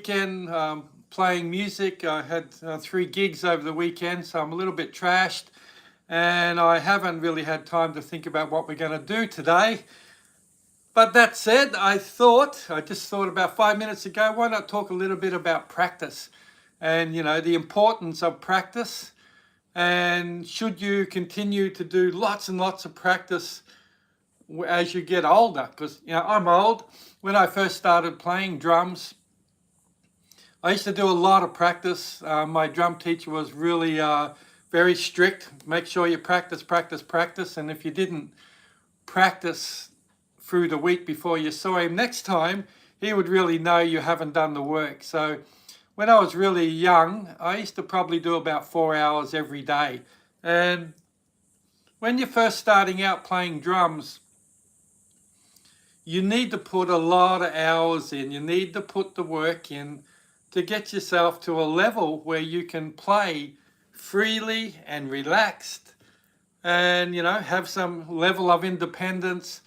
weekend playing music. I had 3 gigs over the weekend, so I'm a little bit trashed, and I haven't really had time to think about what we're going to do today. But that said, I just thought about 5 minutes ago, why not talk a little bit about practice and, the importance of practice, and should you continue to do lots and lots of practice as you get older? Because, I'm old. When I first started playing drums, I used to do a lot of practice. My drum teacher was really very strict. Make sure you practice, practice, practice. And if you didn't practice through the week before you saw him next time, he would really know you haven't done the work. So when I was really young, I used to probably do about 4 hours every day. And when you're first starting out playing drums, you need to put a lot of hours in. You need to put the work in to get yourself to a level where you can play freely and relaxed and, have some level of independence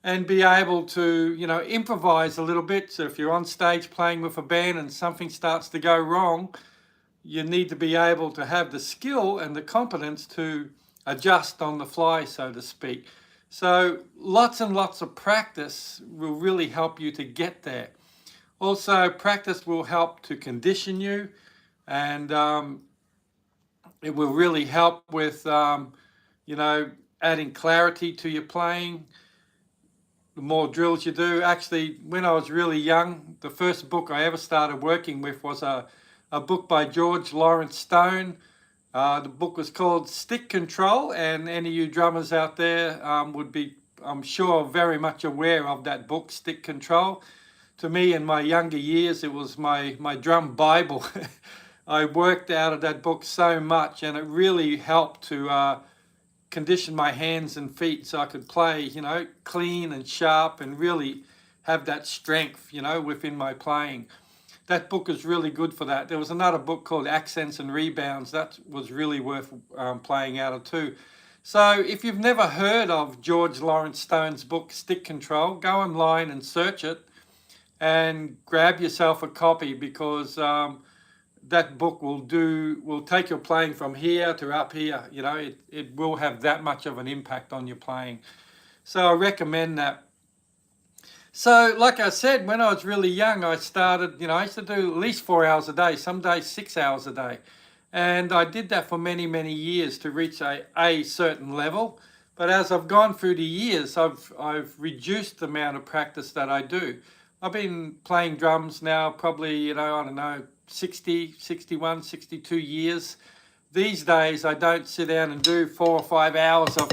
and be able to, improvise a little bit. So if you're on stage playing with a band and something starts to go wrong, you need to be able to have the skill and the competence to adjust on the fly, so to speak. So lots and lots of practice will really help you to get there. Also, practice will help to condition you, and it will really help with, adding clarity to your playing. The more drills you do. Actually, when I was really young, the first book I ever started working with was a book by George Lawrence Stone. The book was called Stick Control, and any of you drummers out there would be, I'm sure, very much aware of that book, Stick Control. To me, in my younger years, it was my drum Bible. I worked out of that book so much, and it really helped to condition my hands and feet so I could play, clean and sharp and really have that strength, within my playing. That book is really good for that. There was another book called Accents and Rebounds. That was really worth playing out of too. So if you've never heard of George Lawrence Stone's book, Stick Control, go online and search it and grab yourself a copy, because that book will take your playing from here to up here. It will have that much of an impact on your playing. So I recommend that. So like I said, when I was really young, I started, I used to do at least 4 hours a day, some days 6 hours a day. And I did that for many, many years to reach a certain level. But as I've gone through the years, I've reduced the amount of practice that I do. I've been playing drums now probably, 60, 61, 62 years. These days, I don't sit down and do 4 or 5 hours of,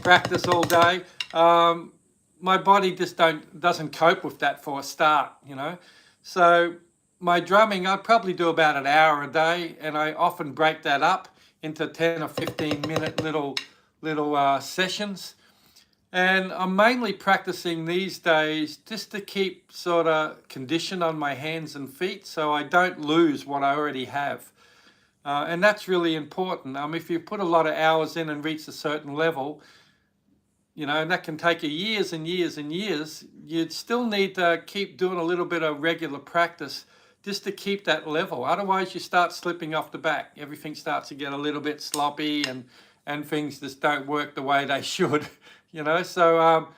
practice all day. My body just doesn't cope with that for a start, So my drumming, I probably do about an hour a day, and I often break that up into 10 or 15-minute little sessions. And I'm mainly practicing these days just to keep sort of condition on my hands and feet so I don't lose what I already have. And that's really important. If you put a lot of hours in and reach a certain level, and that can take you years and years and years, you'd still need to keep doing a little bit of regular practice just to keep that level. Otherwise, you start slipping off the back. Everything starts to get a little bit sloppy, and things just don't work the way they should. So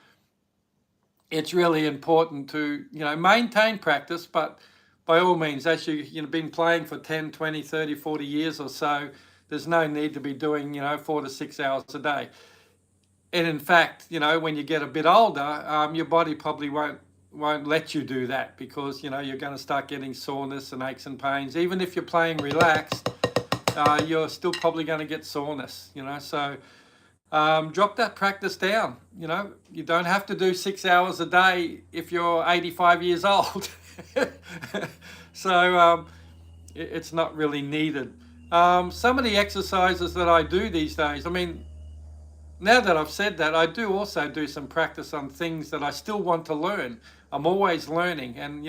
it's really important to, maintain practice, but by all means, as you've been playing for 10, 20, 30, 40 years or so, there's no need to be doing, 4 to 6 hours a day. And in fact, when you get a bit older, your body probably won't let you do that, because, you're going to start getting soreness and aches and pains. Even if you're playing relaxed, you're still probably going to get soreness, so drop that practice down. You don't have to do 6 hours a day if you're 85 years old. So it's not really needed. Some of the exercises that I do these days, now that I've said that, I do also do some practice on things that I still want to learn. I'm always learning, and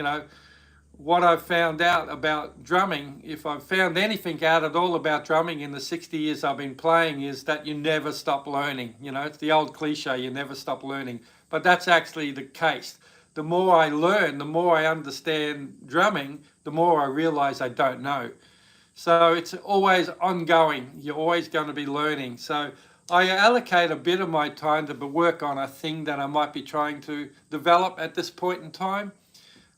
what I've found out about drumming, if I've found anything out at all about drumming in the 60 years I've been playing, is that you never stop learning. It's the old cliche, you never stop learning. But that's actually the case. the more I learn, the more I understand drumming, the more I realize I don't know. So it's always ongoing. You're always going to be learning. So I allocate a bit of my time to work on a thing that I might be trying to develop at this point in time.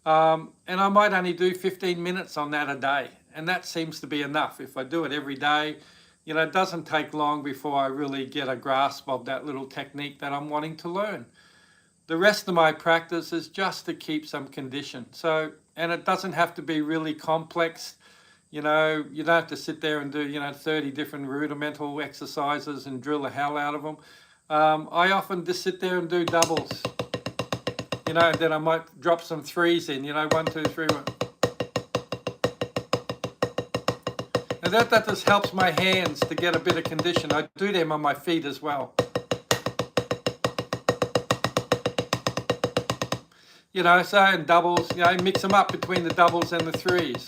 And I might only do 15 minutes on that a day. And that seems to be enough. If I do it every day, you know, it doesn't take long before I really get a grasp of that little technique that I'm wanting to learn. The rest of my practice is just to keep some condition. So, and it doesn't have to be really complex. You know, you don't have to sit there and do, 30 different rudimental exercises and drill the hell out of them. I often just sit there and do doubles. Then I might drop some threes in, 1, 2, 3, 1. And that just helps my hands to get a bit of condition. I do them on my feet as well. So in doubles, mix them up between the doubles and the threes.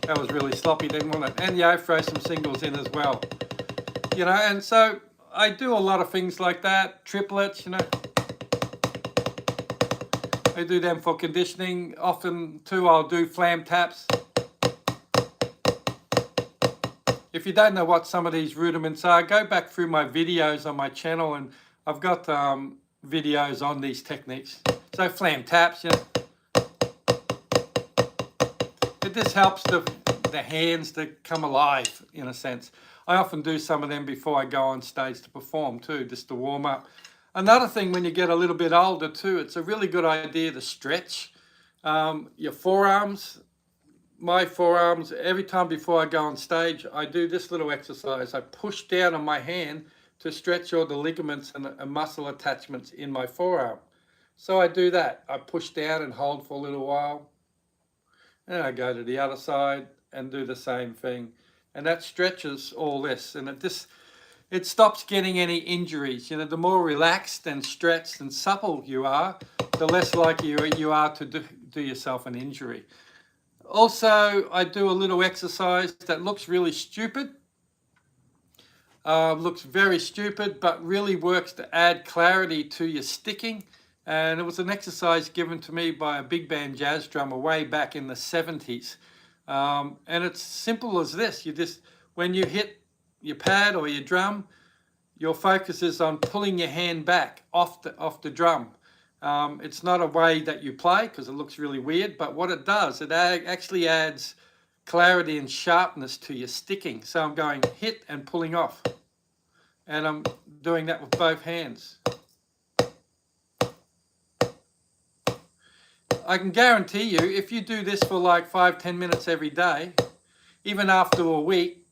That was really sloppy, didn't want it? And throw some singles in as well. And so I do a lot of things like that. Triplets, I do them for conditioning. Often too, I'll do flam taps. If you don't know what some of these rudiments are, go back through my videos on my channel, and I've got videos on these techniques. So flam taps, It just helps the hands to come alive, in a sense. I often do some of them before I go on stage to perform too, just to warm up. Another thing, when you get a little bit older too, it's a really good idea to stretch your forearms. My forearms, every time before I go on stage, I do this little exercise. I push down on my hand to stretch all the ligaments and muscle attachments in my forearm. So I do that. I push down and hold for a little while. And I go to the other side and do the same thing. And that stretches all this. And it stops getting any injuries. The more relaxed and stretched and supple you are, the less likely you are to do yourself an injury. Also, I do a little exercise that looks really stupid. Looks very stupid, but really works to add clarity to your sticking. And it was an exercise given to me by a big band jazz drummer way back in the 70s. And it's simple as this. When you hit your pad or your drum, your focus is on pulling your hand back off the drum. It's not a way that you play because it looks really weird, but what it does, it actually adds clarity and sharpness to your sticking. So I'm going hit and pulling off. And I'm doing that with both hands. I can guarantee you, if you do this for like 5-10 minutes every day, even after a week,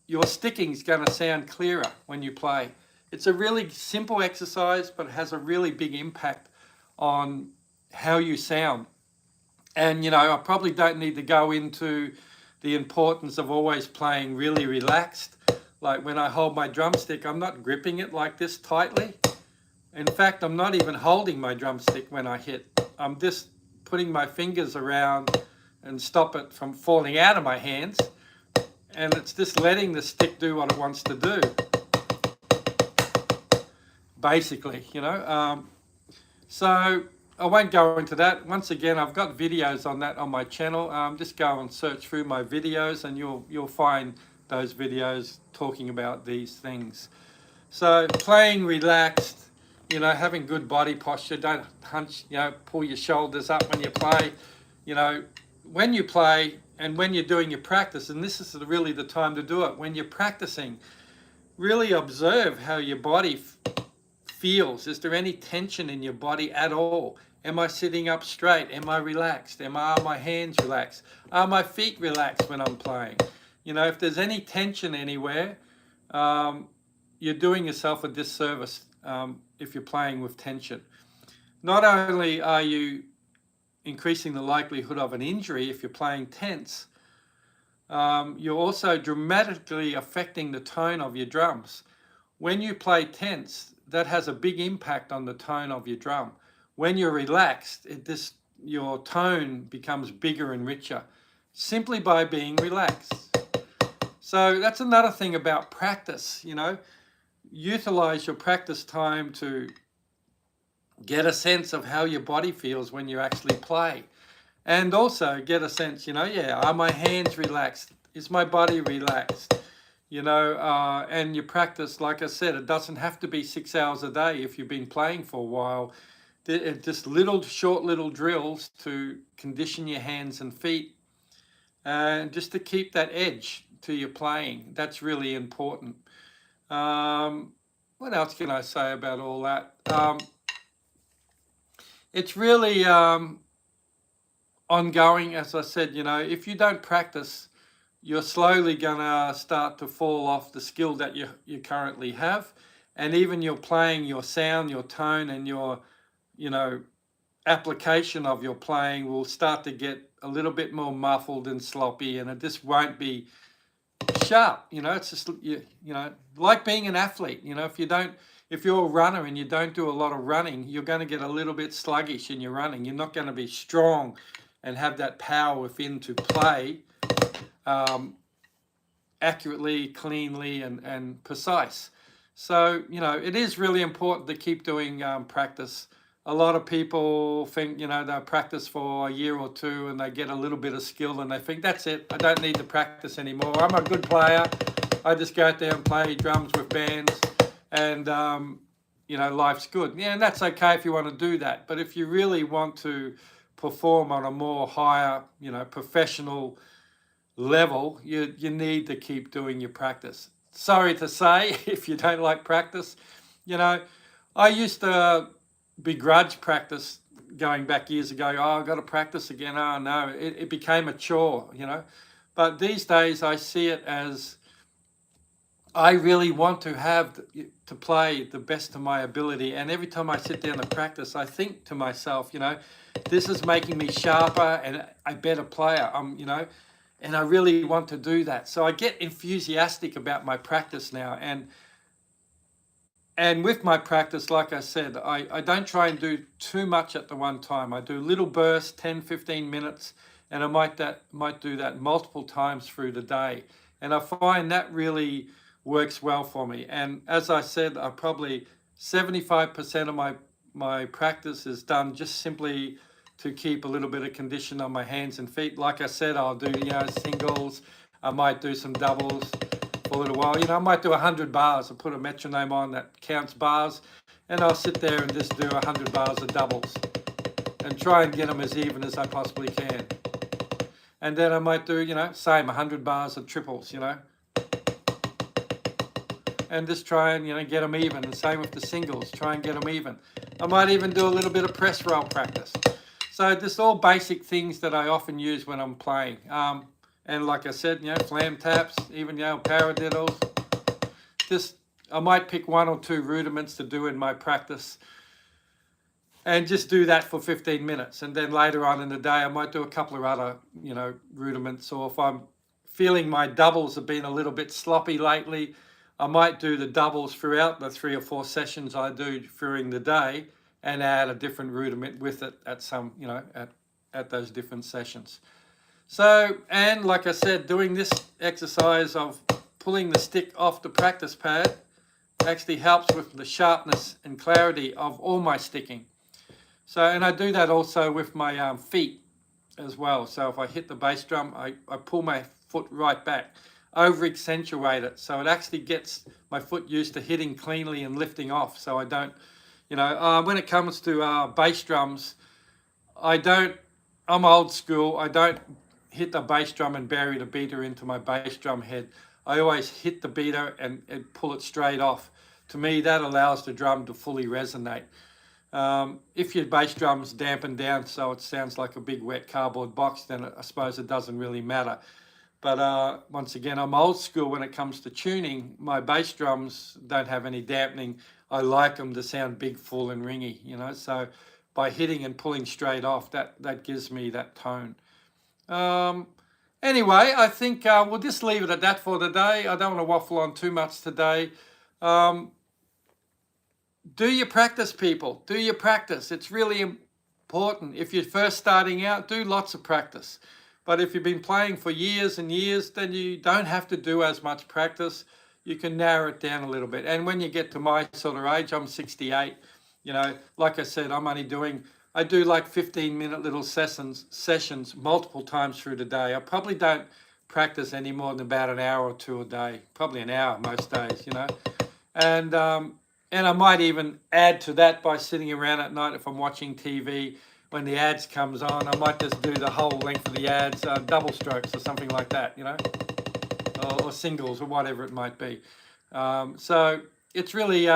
your sticking's going to sound clearer when you play. It's a really simple exercise, but it has a really big impact on how you sound. And, I probably don't need to go into the importance of always playing really relaxed. Like when I hold my drumstick, I'm not gripping it like this tightly. In fact, I'm not even holding my drumstick when I hit. I'm just putting my fingers around and stop it from falling out of my hands. And it's just letting the stick do what it wants to do. Basically, So I won't go into that. Once again, I've got videos on that on my channel. Just go and search through my videos and you'll find those videos talking about these things. So playing relaxed, having good body posture. Don't hunch, pull your shoulders up when you play. When you play and when you're doing your practice, and this is really the time to do it, when you're practicing, really observe how your body feels. Is there any tension in your body at all? Am I sitting up straight? Am I relaxed? Are my hands relaxed? Are my feet relaxed when I'm playing? If there's any tension anywhere, you're doing yourself a disservice if you're playing with tension. Not only are you increasing the likelihood of an injury if you're playing tense, you're also dramatically affecting the tone of your drums. When you play tense, that has a big impact on the tone of your drum. When you're relaxed, your tone becomes bigger and richer simply by being relaxed. So that's another thing about practice, utilize your practice time to get a sense of how your body feels when you actually play. And also get a sense, are my hands relaxed? Is my body relaxed? And you practice, like I said, it doesn't have to be 6 hours a day if you've been playing for a while. Just short little drills to condition your hands and feet, and just to keep that edge to your playing. That's really important. What else can I say about all that? It's really ongoing, as I said. If you don't practice, you're slowly gonna start to fall off the skill that you currently have, and even your playing, your sound, your tone, and your application of your playing will start to get a little bit more muffled and sloppy, and it just won't be sharp. It's just like being an athlete. If you're a runner and you don't do a lot of running, you're going to get a little bit sluggish in your running. You're not going to be strong and have that power within to play accurately, cleanly, and precise. So it is really important to keep doing practice. A lot of people think they'll practice for a year or two and they get a little bit of skill and they think, that's it, I don't need to practice anymore, I'm a good player, I just go out there and play drums with bands, and life's good. Yeah, and that's okay if you want to do that, but if you really want to perform on a more higher professional level, you need to keep doing your practice. Sorry to say, if you don't like practice, I used to begrudge practice going back years ago. Oh, I've got to practice again. Oh no, it became a chore, But these days I see it as, I really want to play the best of my ability. And every time I sit down to practice, I think to myself, this is making me sharper and a better player. And I really want to do that. So I get enthusiastic about my practice now. And with my practice, like I said, I don't try and do too much at the one time. I do little bursts, 10, 15 minutes, and I might do that multiple times through the day. And I find that really works well for me. And as I said, I probably 75% of my practice is done just simply to keep a little bit of condition on my hands and feet. Like I said, I'll do singles, I might do some doubles for a little while. I might do 100 bars. I'll put a metronome on that counts bars, and I'll sit there and just do 100 bars of doubles and try and get them as even as I possibly can. And then I might do, same 100 bars of triples, and just try and, get them even. And same with the singles, try and get them even. I might even do a little bit of press roll practice. So just all basic things that I often use when I'm playing. And like I said, flam taps, even, paradiddles. I might pick one or two rudiments to do in my practice and just do that for 15 minutes. And then later on in the day, I might do a couple of other, rudiments. Or if I'm feeling my doubles have been a little bit sloppy lately, I might do the doubles throughout the 3 or 4 sessions I do during the day and add a different rudiment with it at some, at those different sessions. So, and like I said, doing this exercise of pulling the stick off the practice pad actually helps with the sharpness and clarity of all my sticking. So, and I do that also with my feet as well. So if I hit the bass drum, I pull my foot right back, over accentuate it, so it actually gets my foot used to hitting cleanly and lifting off. So I don't, when it comes to bass drums, I'm old school. I don't hit the bass drum and bury the beater into my bass drum head. I always hit the beater and pull it straight off. To me, that allows the drum to fully resonate. If your bass drum's dampened down so it sounds like a big wet cardboard box, then I suppose it doesn't really matter. But once again, I'm old school when it comes to tuning. My bass drums don't have any dampening. I like them to sound big, full, and ringy, so by hitting and pulling straight off, that gives me that tone. Anyway, I think we'll just leave it at that for today. I don't want to waffle on too much today. Do your practice, people. Do your practice. It's really important. If you're first starting out, do lots of practice. But if you've been playing for years and years, then you don't have to do as much practice. You can narrow it down a little bit. And when you get to my sort of age, I'm 68, you know, like I said, I do like 15-minute little sessions multiple times through the day. I probably don't practice any more than about an hour or two a day, probably an hour most days, you know. And I might even add to that by sitting around at night if I'm watching TV. When the ads comes on, I might just do the whole length of the ads, double strokes or something like that, you know, or singles or whatever it might be. So it's really,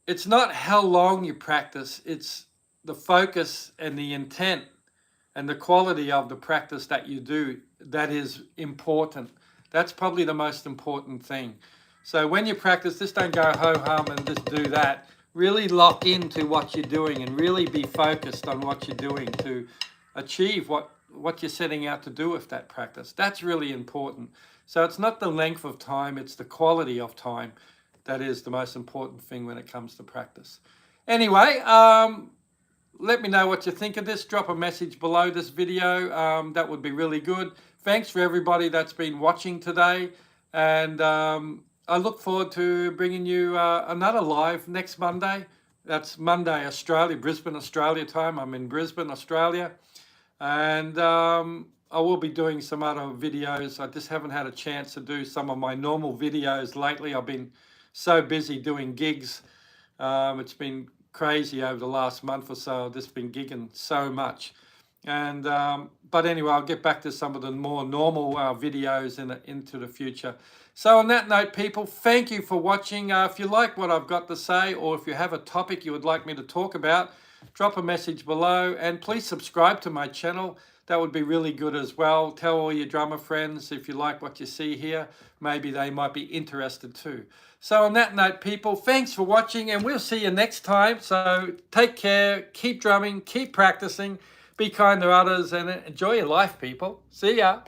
it's not how long you practice, it's the focus and the intent and the quality of the practice that you do that is important. That's probably the most important thing. So when you practice, just don't go ho-hum and just do that. Really lock into what you're doing and really be focused on what you're doing to achieve what you're setting out to do with that practice. That's really important. So it's not the length of time, it's the quality of time that is the most important thing when it comes to practice. Anyway, let me know what you think of this. Drop a message below this video. That would be really good. Thanks for everybody that's been watching today. And I look forward to bringing you another live next Monday. That's Monday, Australia, Brisbane, Australia time. I'm in Brisbane, Australia. And I will be doing some other videos. I just haven't had a chance to do some of my normal videos lately. I've been so busy doing gigs. It's been crazy over the last month or so. I've just been gigging so much. And but anyway, I'll get back to some of the more normal videos into the future. So on that note, people, thank you for watching. If you like what I've got to say, or if you have a topic you would like me to talk about, drop a message below, and please subscribe to my channel. That would be really good as well. Tell all your drummer friends if you like what you see here. Maybe they might be interested too. So on that note, people, thanks for watching, and we'll see you next time. So take care, keep drumming, keep practicing, be kind to others, and enjoy your life, people. See ya.